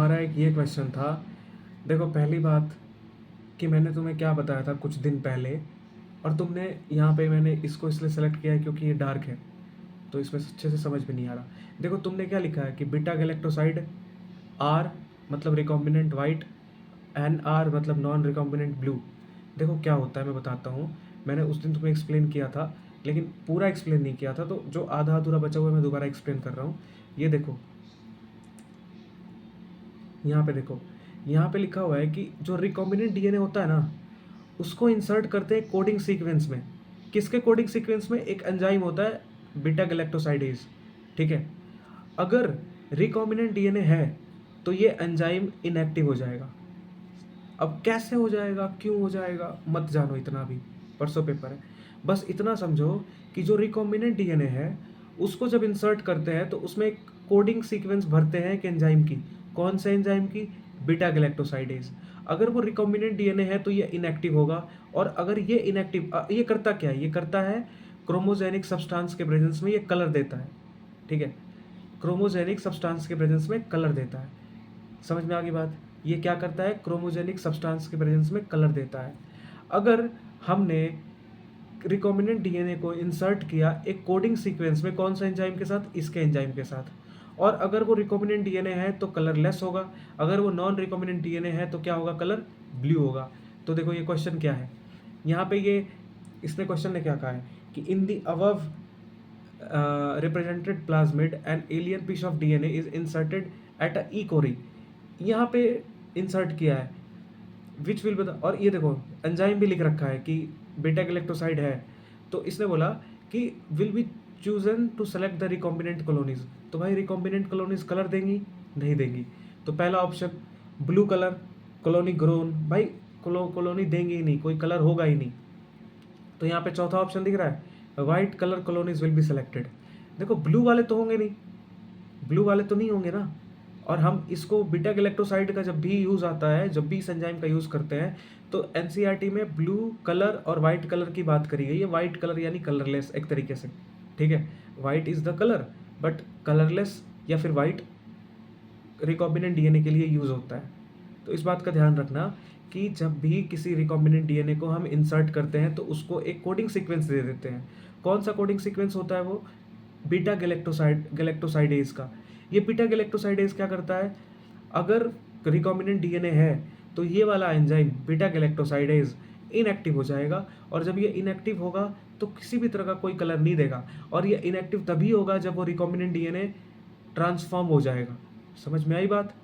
तुम्हारा एक ये क्वेश्चन था। देखो, पहली बात कि मैंने तुम्हें क्या बताया था कुछ दिन पहले, और तुमने यहाँ पे मैंने इसको इसलिए सेलेक्ट किया है क्योंकि ये डार्क है, तो इसमें अच्छे से समझ में नहीं आ रहा। देखो, तुमने क्या लिखा है कि बीटा गैलेक्टोसाइड, आर मतलब रिकॉम्बिनेंट वाइट, एन आर मतलब नॉन रिकॉम्बिनेंट ब्लू। देखो क्या होता है, मैं बताता हूँ। मैंने उस दिन तुम्हें एक्सप्लेन किया था, लेकिन पूरा एक्सप्लेन नहीं किया था, तो जो आधा अधूरा बचा हुआ है मैं दोबारा एक्सप्लेन कर रहा हूँ। ये देखो, यहाँ पे देखो, यहाँ पे लिखा हुआ है कि जो रिकॉम्बिनेंट डीएनए होता है ना, उसको इंसर्ट करते हैं कोडिंग सीक्वेंस में। किसके कोडिंग सीक्वेंस में? एक एंजाइम होता है बीटा गैलेक्टोसाइडेज। ठीक है। अगर रिकॉम्बिनेंट डीएनए है तो ये एंजाइम इनएक्टिव हो जाएगा। अब कैसे हो जाएगा, क्यों हो जाएगा, मत जानो इतना भी, परसों पेपर है। बस इतना समझो कि जो रिकॉम्बिनेंट डीएनए है उसको जब इंसर्ट करते हैं तो उसमें एक कोडिंग सीक्वेंस भरते हैं एक एंजाइम की। कौन से एंजाइम की? Beta galactosidase. अगर वो रिकॉम्बिनेंट डीएनए है तो ये इनएक्टिव होगा, और अगर ये इनएक्टिव, ये करता क्या है? ये करता है क्रोमोजेनिक सब्सटेंस के प्रेजेंस में ये कलर देता है। ठीक है। क्रोमोजेनिक सब्सटेंस के प्रेजेंस में कलर देता है। समझ में आ गई बात? ये क्या करता है? क्रोमोजेनिक सब्सटेंस के प्रेजेंस में कलर देता है। अगर हमने रिकॉम्बिनेंट डीएनए को इंसर्ट किया एक कोडिंग सीक्वेंस में, कौन सा एंजाइम के साथ? इसके एंजाइम के साथ, और अगर वो रिकॉम्बिनेंट डीएनए है तो कलरलेस होगा, अगर वो नॉन रिकॉम्बिनेंट डीएनए है तो क्या होगा? कलर ब्लू होगा। तो देखो ये क्वेश्चन क्या है यहाँ पे, ये इसने क्वेश्चन ने क्या कहा है कि in the above represented plasmid an alien piece of DNA is inserted at a E cori। यहाँ पे इंसर्ट किया है विच विल बता, और ये देखो एंजाइम भी लिख रखा है कि बीटा गैलेक्टोसाइड है। तो इसने बोला कि will be chosen to select the recombinant colonies. तो भाई रिकॉम्बिनेंट कॉलोनीज कलर देंगी? नहीं देंगी। तो पहला option blue colour, colony grown, भाई कॉलोनी देंगी ही नहीं, कोई कलर होगा ही नहीं। तो यहाँ पे चौथा ऑप्शन दिख रहा है, white colour colonies will be selected. देखो ब्लू वाले तो होंगे नहीं, ब्लू वाले तो नहीं होंगे ना। और हम इसको बीटा गैलेक्टोसाइड का जब भी यूज़ आता है, जब भी इस एंजाइम का यूज़ करते हैं, तो एनसीईआरटी में ब्लू कलर और वाइट कलर की बात करी गई है। वाइट कलर यानी कलरलेस एक तरीके से। ठीक है। White is the colour but colourless, या फिर वाइट रिकॉम्बिनेंट डीएनए के लिए यूज़ होता है। तो इस बात का ध्यान रखना कि जब भी किसी रिकॉम्बिनेंट डीएनए को हम इंसर्ट करते हैं तो उसको एक कोडिंग सीक्वेंस दे देते हैं। कौन सा कोडिंग सीक्वेंस होता है वो? बीटा गैलेक्टोसाइडेज का। ये बीटा गैलेक्टोसाइडेज क्या करता है? अगर रिकॉम्बिनेंट डीएनए है तो ये वाला एंजाइम बीटा गैलेक्टोसाइडेज इनएक्टिव हो जाएगा, और जब ये इनएक्टिव होगा तो किसी भी तरह का कोई कलर नहीं देगा, और ये इनएक्टिव तभी होगा जब वो रिकॉम्बिनेंट डीएनए ट्रांसफॉर्म हो जाएगा। समझ में आई बात?